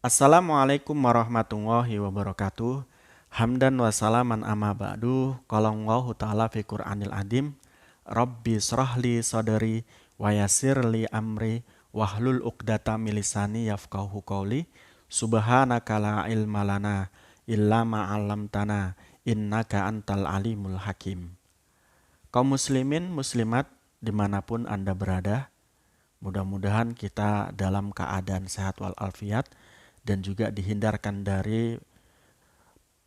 Assalamualaikum warahmatullahi wabarakatuh. Hamdan wa salaman amma ba'du. Qala Allahu ta'ala fi Qur'anil Adim. Rabbi srahli sadri wa yassirli amri wahlul 'uqdatam min lisani yafqahu qawli. Subhanaka la ilma lana illa ma 'allamtana innaka antal alimul hakim. Kaum muslimin muslimat dimanapun Anda berada, mudah-mudahan kita dalam keadaan sehat walafiat dan juga dihindarkan dari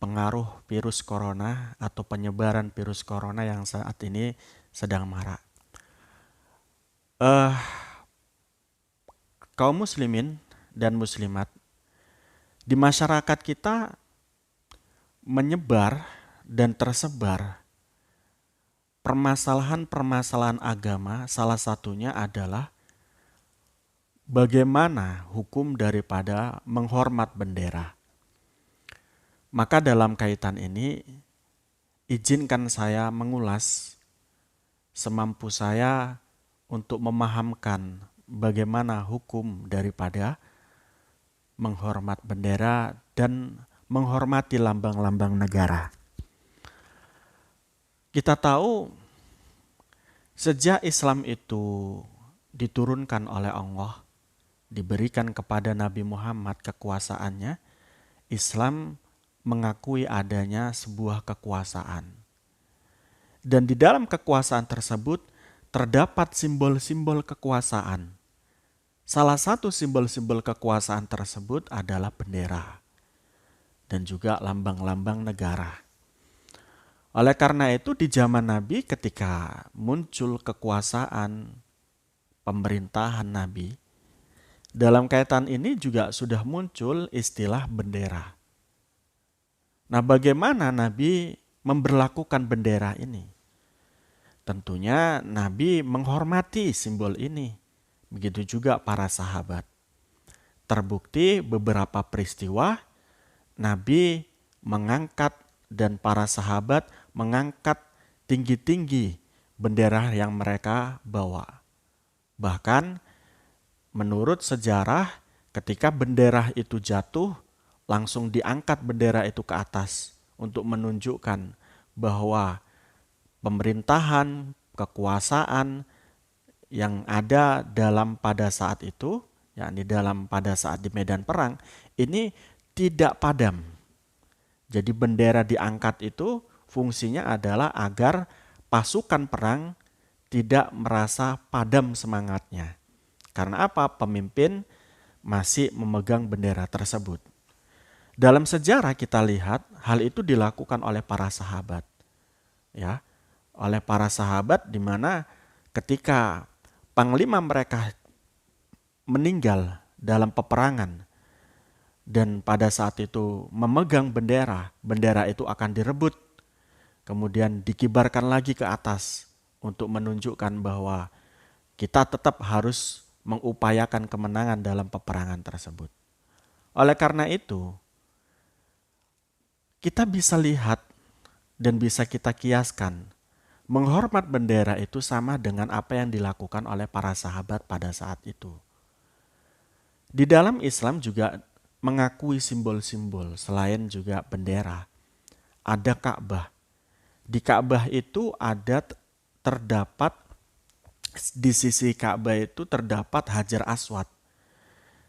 pengaruh virus corona atau penyebaran virus corona yang saat ini sedang marak. Kaum muslimin dan muslimat, di masyarakat kita menyebar dan tersebar permasalahan-permasalahan agama, salah satunya adalah bagaimana hukum daripada menghormat bendera. Maka dalam kaitan ini, izinkan saya mengulas semampu saya untuk memahamkan bagaimana hukum daripada menghormat bendera dan menghormati lambang-lambang negara. Kita tahu sejak Islam itu diturunkan oleh Allah, diberikan kepada Nabi Muhammad kekuasaannya, Islam mengakui adanya sebuah kekuasaan. Dan di dalam kekuasaan tersebut terdapat simbol-simbol kekuasaan. Salah satu simbol-simbol kekuasaan tersebut adalah bendera dan juga lambang-lambang negara. Oleh karena itu di zaman Nabi ketika muncul kekuasaan pemerintahan Nabi, dalam kaitan ini juga sudah muncul istilah bendera. Nah, bagaimana Nabi memberlakukan bendera ini? Tentunya Nabi menghormati simbol ini. Begitu juga para sahabat. Terbukti beberapa peristiwa Nabi mengangkat dan para sahabat mengangkat tinggi-tinggi bendera yang mereka bawa. Bahkan menurut sejarah ketika bendera itu jatuh, langsung diangkat bendera itu ke atas untuk menunjukkan bahwa pemerintahan, kekuasaan yang ada dalam pada saat itu, yakni dalam pada saat di medan perang, ini tidak padam. Jadi bendera diangkat itu fungsinya adalah agar pasukan perang tidak merasa padam semangatnya. Karena apa? Pemimpin masih memegang bendera tersebut. Dalam sejarah kita lihat hal itu dilakukan oleh para sahabat. Ya, oleh para sahabat di mana ketika panglima mereka meninggal dalam peperangan dan pada saat itu memegang bendera, bendera itu akan direbut, kemudian dikibarkan lagi ke atas untuk menunjukkan bahwa kita tetap harus mengupayakan kemenangan dalam peperangan tersebut. Oleh karena itu, kita bisa lihat dan bisa kita kiaskan, menghormat bendera itu sama dengan apa yang dilakukan oleh para sahabat pada saat itu. Di dalam Islam juga mengakui simbol-simbol selain juga bendera. Ada Ka'bah. Di Ka'bah itu terdapat di sisi Ka'bah itu terdapat Hajar Aswad.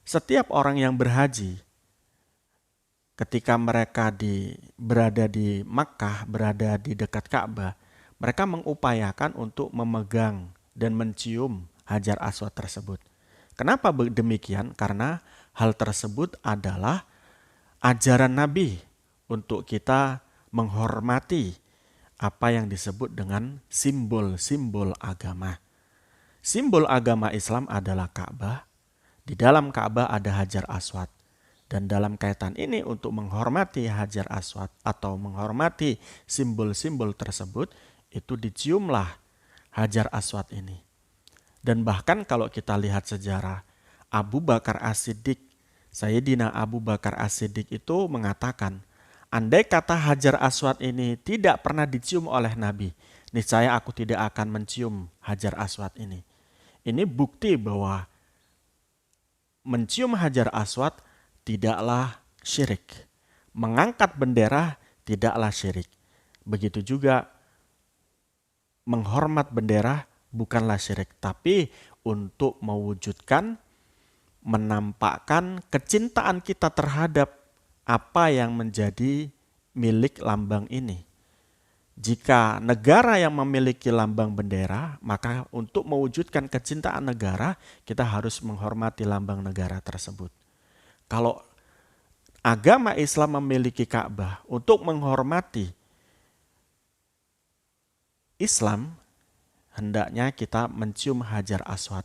Setiap orang yang berhaji ketika mereka berada di Makkah, berada di dekat Ka'bah, mereka mengupayakan untuk memegang dan mencium Hajar Aswad tersebut. Kenapa demikian? Karena hal tersebut adalah ajaran Nabi untuk kita menghormati apa yang disebut dengan simbol-simbol agama. Simbol agama Islam adalah Ka'bah. Di dalam Ka'bah ada Hajar Aswad. Dan dalam kaitan ini untuk menghormati Hajar Aswad atau menghormati simbol-simbol tersebut, itu diciumlah Hajar Aswad ini. Dan bahkan kalau kita lihat sejarah, Abu Bakar As-Siddiq, Sayyidina Abu Bakar As-Siddiq itu mengatakan, andai kata Hajar Aswad ini tidak pernah dicium oleh Nabi, niscaya aku tidak akan mencium Hajar Aswad ini. Ini bukti bahwa mencium Hajar Aswad tidaklah syirik. Mengangkat bendera tidaklah syirik. Begitu juga menghormat bendera bukanlah syirik, tapi untuk mewujudkan, menampakkan kecintaan kita terhadap apa yang menjadi milik lambang ini. Jika negara yang memiliki lambang bendera, maka untuk mewujudkan kecintaan negara, kita harus menghormati lambang negara tersebut. Kalau agama Islam memiliki Ka'bah, untuk menghormati Islam, hendaknya kita mencium Hajar Aswad.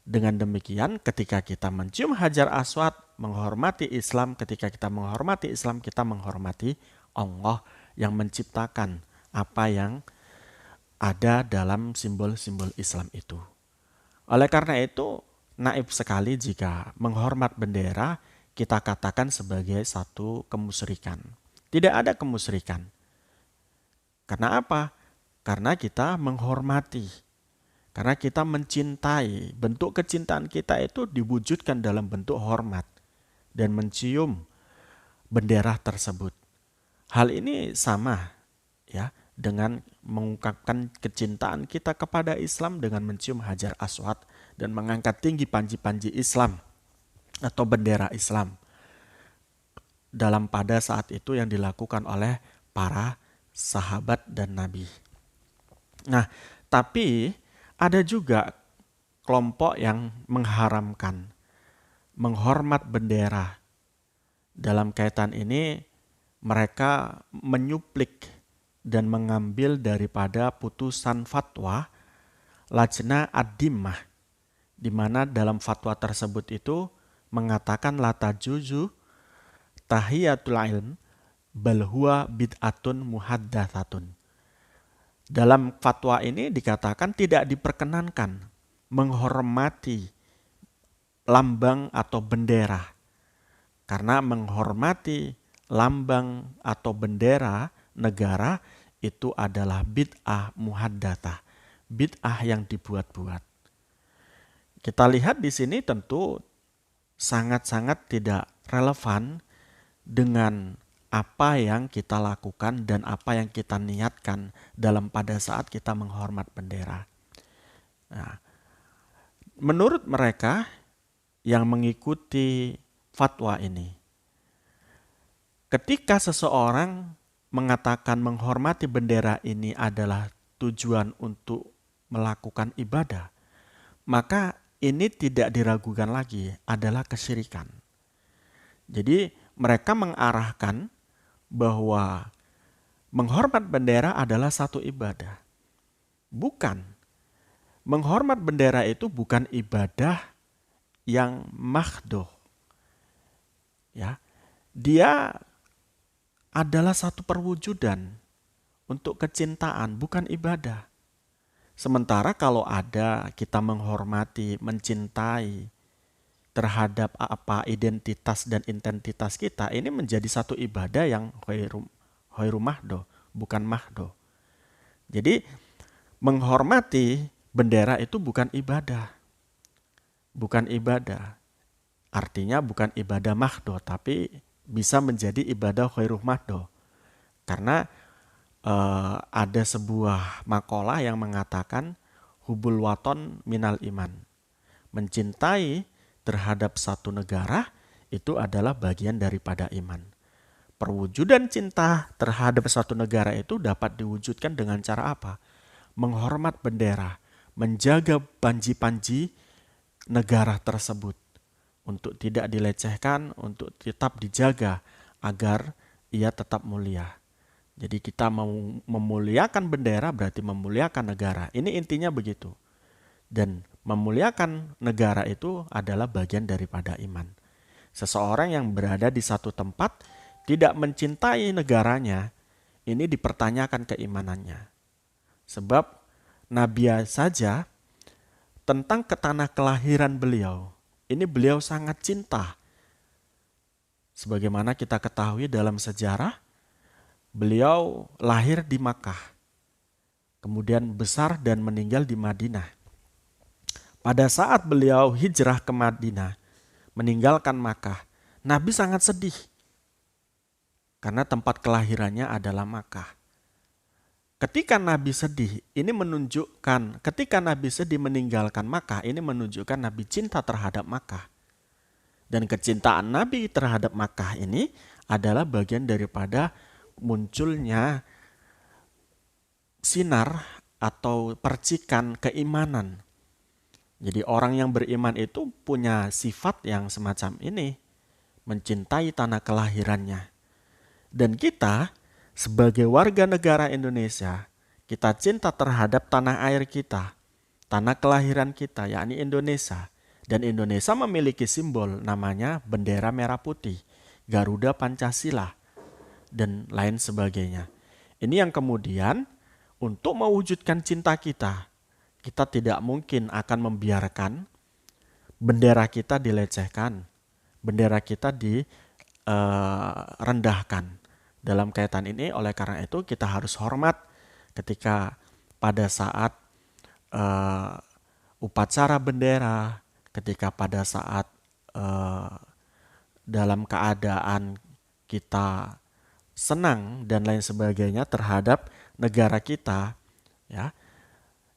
Dengan demikian, ketika kita mencium Hajar Aswad, menghormati Islam, ketika kita menghormati Islam, kita menghormati Allah yang menciptakan apa yang ada dalam simbol-simbol Islam itu. Oleh karena itu, naif sekali jika menghormat bendera kita katakan sebagai satu kemusyrikan. Tidak ada kemusyrikan. Karena apa? Karena kita menghormati. Karena kita mencintai. Bentuk kecintaan kita itu diwujudkan dalam bentuk hormat dan mencium bendera tersebut. Hal ini sama ya dengan mengungkapkan kecintaan kita kepada Islam dengan mencium Hajar Aswad dan mengangkat tinggi panji-panji Islam atau bendera Islam dalam pada saat itu yang dilakukan oleh para sahabat dan Nabi. Nah, tapi ada juga kelompok yang mengharamkan menghormat bendera. Dalam kaitan ini mereka menyuplik dan mengambil daripada putusan fatwa Lajna Ad-Dimmah, di mana dalam fatwa tersebut itu mengatakan la tajuzu tahiyatul ilm bal huwa bid'atun muhaddatsatun. Dalam fatwa ini dikatakan tidak diperkenankan menghormati lambang atau bendera. Karena menghormati lambang atau bendera negara itu adalah bid'ah muhaddatsah, bid'ah yang dibuat-buat. Kita lihat di sini tentu sangat-sangat tidak relevan dengan apa yang kita lakukan dan apa yang kita niatkan dalam pada saat kita menghormat bendera. Nah, menurut mereka yang mengikuti fatwa ini, ketika seseorang mengatakan menghormati bendera ini adalah tujuan untuk melakukan ibadah, maka ini tidak diragukan lagi adalah kesyirikan. Jadi mereka mengarahkan bahwa menghormat bendera adalah satu ibadah. Bukan. Menghormat bendera itu bukan ibadah yang mahdoh. Ya. Dia adalah satu perwujudan untuk kecintaan, bukan ibadah. Sementara kalau ada kita menghormati, mencintai terhadap apa identitas dan identitas kita, ini menjadi satu ibadah yang khairu mahdo, bukan mahdo. Jadi menghormati bendera itu bukan ibadah. Bukan ibadah. Artinya bukan ibadah mahdo, tapi bisa menjadi ibadah khairu mahdo. Karena ada sebuah makalah yang mengatakan hubul waton minal iman. Mencintai terhadap satu negara itu adalah bagian daripada iman. Perwujudan cinta terhadap satu negara itu dapat diwujudkan dengan cara apa? Menghormat bendera, menjaga panji-panji negara tersebut untuk tidak dilecehkan, untuk tetap dijaga agar ia tetap mulia. Jadi kita mau memuliakan bendera berarti memuliakan negara. Ini intinya begitu. Dan memuliakan negara itu adalah bagian daripada iman. Seseorang yang berada di satu tempat tidak mencintai negaranya, ini dipertanyakan keimanannya. Sebab Nabi saja tentang ke tanah kelahiran beliau, ini beliau sangat cinta. Sebagaimana kita ketahui dalam sejarah, beliau lahir di Makkah, kemudian besar dan meninggal di Madinah. Pada saat beliau hijrah ke Madinah, meninggalkan Makkah, Nabi sangat sedih karena tempat kelahirannya adalah Makkah. Ketika Nabi sedih, ini menunjukkan ketika Nabi sedih meninggalkan Makkah, ini menunjukkan Nabi cinta terhadap Makkah. Dan kecintaan Nabi terhadap Makkah ini adalah bagian daripada munculnya sinar atau percikan keimanan. Jadi orang yang beriman itu punya sifat yang semacam ini, mencintai tanah kelahirannya. Dan kita sebagai warga negara Indonesia, kita cinta terhadap tanah air kita, tanah kelahiran kita, yakni Indonesia. Dan Indonesia memiliki simbol namanya bendera merah putih, Garuda Pancasila, dan lain sebagainya. Ini yang kemudian untuk mewujudkan cinta kita, kita tidak mungkin akan membiarkan bendera kita dilecehkan, bendera kita direndahkan. Dalam kaitan ini, oleh karena itu kita harus hormat ketika pada saat upacara bendera, ketika pada saat dalam keadaan kita senang dan lain sebagainya terhadap negara kita, ya,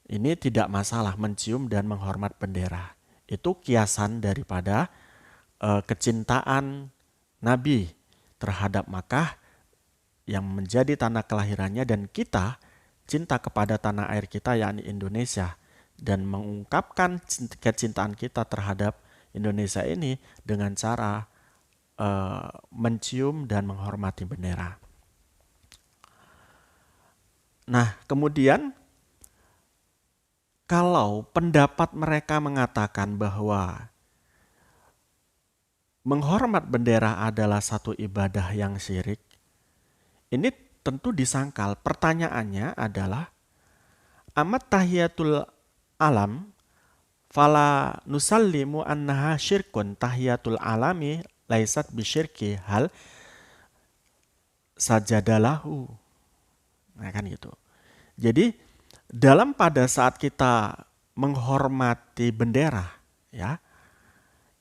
ini tidak masalah mencium dan menghormat bendera. Itu kiasan daripada kecintaan Nabi terhadap Makkah yang menjadi tanah kelahirannya, dan kita cinta kepada tanah air kita yakni Indonesia, dan mengungkapkan kecintaan kita terhadap Indonesia ini dengan cara mencium dan menghormati bendera. Nah, kemudian kalau pendapat mereka mengatakan bahwa menghormat bendera adalah satu ibadah yang syirik, ini tentu disangkal. Pertanyaannya adalah, amat tahiyatul alam fala nusallimu annaha syirkun tahiyatul alami laisat bisyirki hal sajadalahu. Nah kan gitu. Jadi dalam pada saat kita menghormati bendera, ya,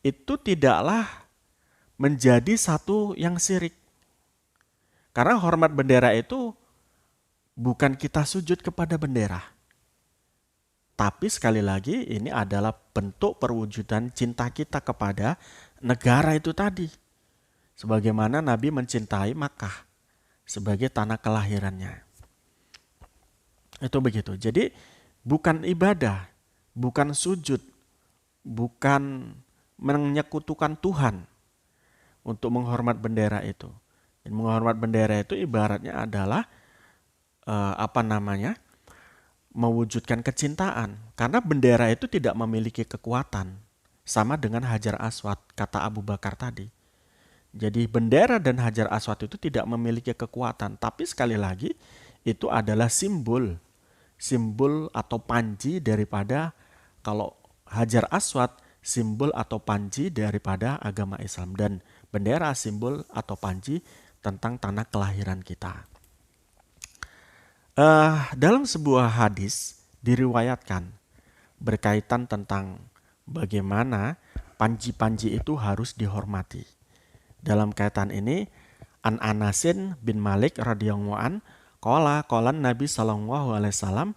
itu tidaklah menjadi satu yang syirik. Karena hormat bendera itu bukan kita sujud kepada bendera. Tapi sekali lagi ini adalah bentuk perwujudan cinta kita kepada negara itu tadi. Sebagaimana Nabi mencintai Makkah sebagai tanah kelahirannya. Itu begitu. Jadi bukan ibadah, bukan sujud, bukan menyekutukan Tuhan untuk menghormat bendera itu. Dan menghormat bendera itu ibaratnya adalah mewujudkan kecintaan. Karena bendera itu tidak memiliki kekuatan. Sama dengan Hajar Aswad, kata Abu Bakar tadi. Jadi bendera dan Hajar Aswad itu tidak memiliki kekuatan. Tapi sekali lagi itu adalah simbol atau panji daripada, kalau Hajar Aswad simbol atau panji daripada agama Islam, dan bendera simbol atau panji tentang tanah kelahiran kita. Dalam sebuah hadis diriwayatkan berkaitan tentang bagaimana panji-panji itu harus dihormati. Dalam kaitan ini, An Anasin bin Malik radhiyallahu an qala Nabi sallallahu alaihi wasallam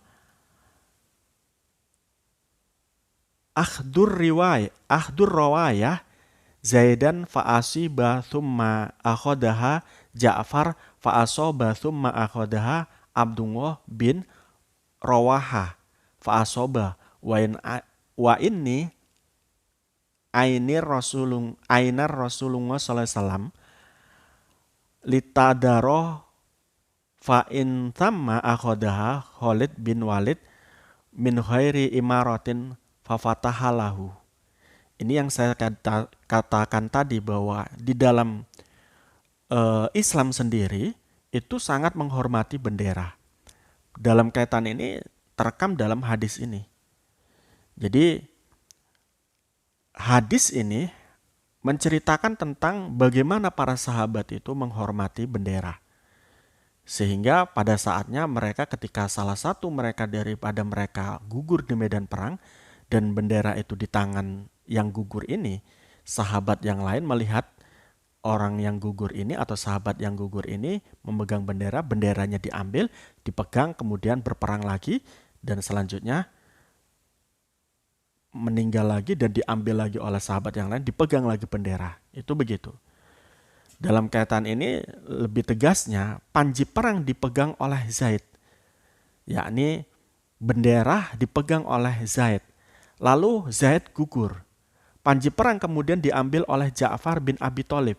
ahdur rawayah Zaidan fa'asiba thumma akhodaha Ja'far fa'asoba thumma akhodaha Abdullah bin Rawaha fa'asoba wa inni ainar Rasulullah sallallahu alaihi wasallam litadaro fa'in thamma akhodaha Khalid bin Walid min khairi imaratin fafatahalahu. Ini yang saya katakan tadi, bahwa di dalam Islam sendiri itu sangat menghormati bendera. Dalam kaitan ini terekam dalam hadis ini. Jadi hadis ini menceritakan tentang bagaimana para sahabat itu menghormati bendera. Sehingga pada saatnya mereka, ketika salah satu mereka daripada mereka gugur di medan perang dan bendera itu di tangan yang gugur ini, sahabat yang lain melihat orang yang gugur ini atau sahabat yang gugur ini memegang bendera, benderanya diambil, dipegang, kemudian berperang lagi, dan selanjutnya meninggal lagi dan diambil lagi oleh sahabat yang lain, dipegang lagi bendera. Itu begitu. Dalam kaitan ini lebih tegasnya panji perang dipegang oleh Zaid, yakni bendera dipegang oleh Zaid. Lalu Zaid gugur. Panji perang kemudian diambil oleh Ja'far bin Abi Thalib.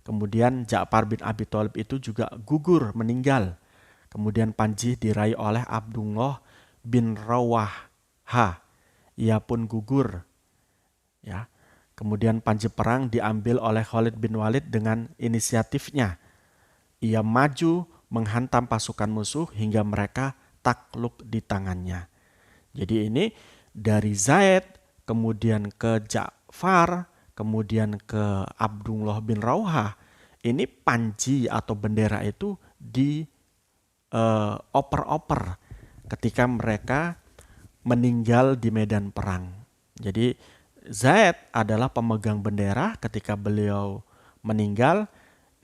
Kemudian Ja'far bin Abi Thalib itu juga gugur, meninggal. Kemudian panji diraih oleh Abdullah bin Rawaha. Ia pun gugur. Ya. Kemudian panji perang diambil oleh Khalid bin Walid dengan inisiatifnya. Ia maju menghantam pasukan musuh hingga mereka takluk di tangannya. Jadi ini dari Zaid, kemudian ke Ja'far, kemudian ke Abdullah bin Rawaha. Ini panji atau bendera itu dioper-oper ketika mereka meninggal di medan perang. Jadi Zaid adalah pemegang bendera ketika beliau meninggal,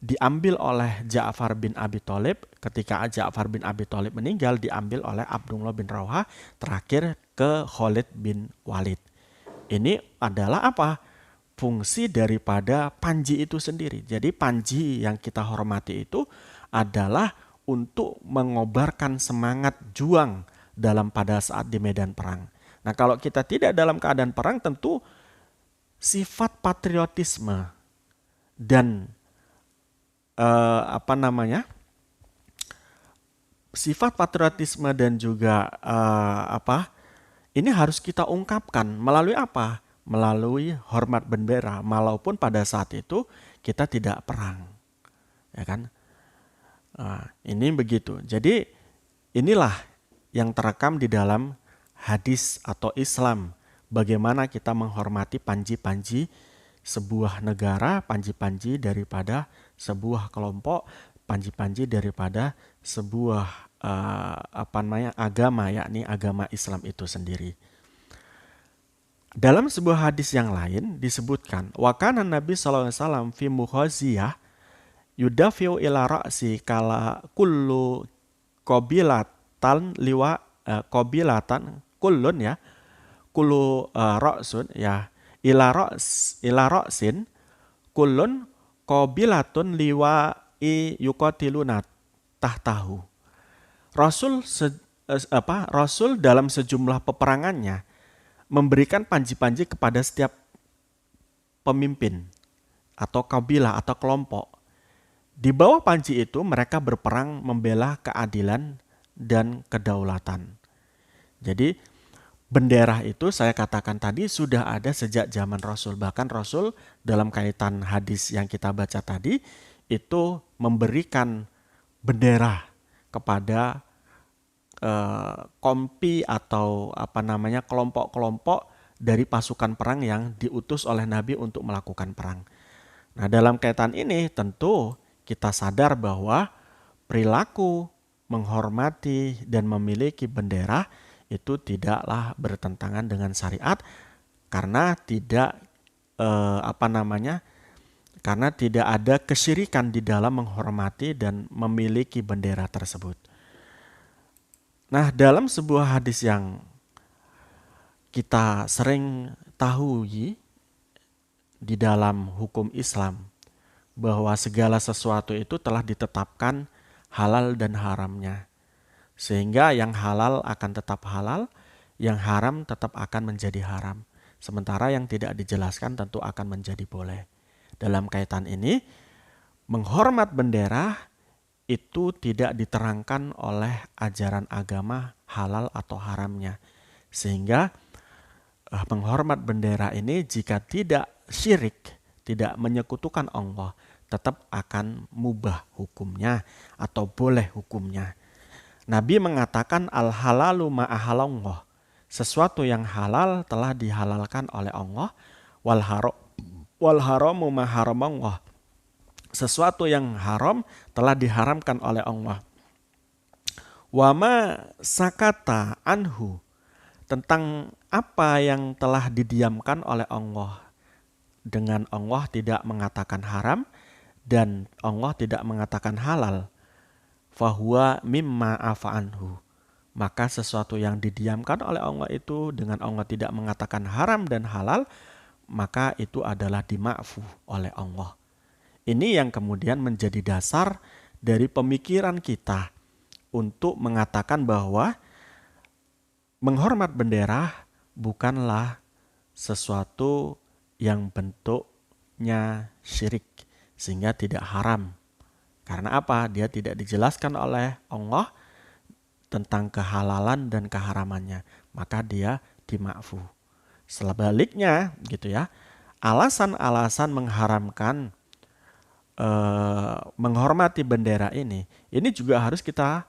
diambil oleh Ja'far bin Abi Thalib. Ketika Ja'far bin Abi Thalib meninggal, diambil oleh Abdullah bin Rawaha, terakhir ke Khalid bin Walid. Ini adalah apa? Fungsi daripada panji itu sendiri. Jadi panji yang kita hormati itu adalah untuk mengobarkan semangat juang pada saat di medan perang. Nah, kalau kita tidak dalam keadaan perang, tentu sifat patriotisme dan sifat patriotisme dan juga ini harus kita ungkapkan melalui apa? Melalui hormat bendera, walaupun pada saat itu kita tidak perang, ya kan? Ini begitu. Jadi inilah yang terekam di dalam hadis atau Islam, bagaimana kita menghormati panji-panji sebuah negara, panji-panji daripada sebuah kelompok, panji-panji daripada sebuah agama, yakni agama Islam itu sendiri. Dalam sebuah hadis yang lain disebutkan, wa kana Nabi sallallahu alaihi wasallam fi mukhaziyah yudafiu ila ra'si kala kullu qabilatan liwa qabilatan kullun ya kullu ra'sun ya ila ra'sin kullun qabilatun liwa yuqatiluna tahtahu. Rasul dalam sejumlah peperangannya memberikan panji-panji kepada setiap pemimpin atau kabilah atau kelompok. Di bawah panji itu mereka berperang membela keadilan dan kedaulatan. Jadi bendera itu saya katakan tadi sudah ada sejak zaman Rasul. Bahkan Rasul dalam kaitan hadis yang kita baca tadi itu memberikan bendera kepada kompi atau kelompok-kelompok dari pasukan perang yang diutus oleh Nabi untuk melakukan perang. Nah, dalam kaitan ini tentu kita sadar bahwa perilaku menghormati dan memiliki bendera itu tidaklah bertentangan dengan syariat karena karena tidak ada kesyirikan di dalam menghormati dan memiliki bendera tersebut. Nah, dalam sebuah hadis yang kita sering tahu di dalam hukum Islam, bahwa segala sesuatu itu telah ditetapkan halal dan haramnya. Sehingga yang halal akan tetap halal, yang haram tetap akan menjadi haram. Sementara yang tidak dijelaskan tentu akan menjadi boleh. Dalam kaitan ini, menghormat bendera itu tidak diterangkan oleh ajaran agama halal atau haramnya. Sehingga menghormat bendera ini jika tidak syirik, tidak menyekutukan Allah, tetap akan mubah hukumnya atau boleh hukumnya. Nabi mengatakan al-halalu ma'ahalallah. Sesuatu yang halal telah dihalalkan oleh Allah. Wal haramu ma'haramallah. Sesuatu yang haram telah diharamkan oleh Allah. Wa ma sakata anhu. Tentang apa yang telah didiamkan oleh Allah. dengan Allah tidak mengatakan haram dan Allah tidak mengatakan halal, fahuwa mimma afa'anhu. Maka sesuatu yang didiamkan oleh Allah itu dengan Allah tidak mengatakan haram dan halal, maka itu adalah dima'fu oleh Allah. Ini yang kemudian menjadi dasar dari pemikiran kita untuk mengatakan bahwa menghormat bendera bukanlah sesuatu yang bentuknya syirik, sehingga tidak haram. Karena apa? Dia tidak dijelaskan oleh Allah tentang kehalalan dan keharamannya, maka dia dima'fu. Sebaliknya gitu ya, alasan-alasan mengharamkan menghormati bendera ini juga harus kita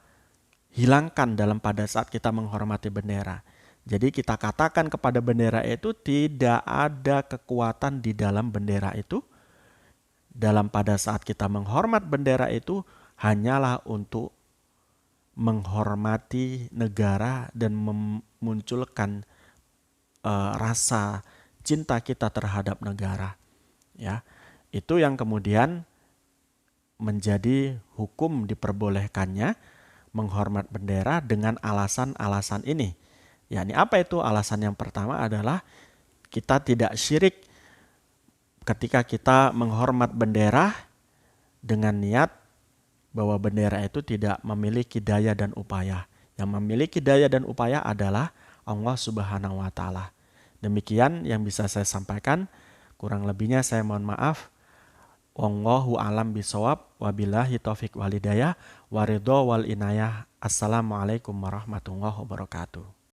hilangkan pada saat kita menghormati bendera. Jadi kita katakan kepada bendera itu tidak ada kekuatan di dalam bendera itu. Pada saat kita menghormat bendera itu hanyalah untuk menghormati negara dan memunculkan rasa cinta kita terhadap negara. Ya, itu yang kemudian menjadi hukum diperbolehkannya menghormat bendera dengan alasan-alasan ini. Yakni apa itu? Alasan yang pertama adalah kita tidak syirik ketika kita menghormat bendera dengan niat bahwa bendera itu tidak memiliki daya dan upaya. Yang memiliki daya dan upaya adalah Allah Subhanahu wa Ta'ala. Demikian yang bisa saya sampaikan. Kurang lebihnya saya mohon maaf. Wallahu alam bisawab, wabillahi taufik walhidayah, waridho wal inayah. Assalamualaikum warahmatullahi wabarakatuh.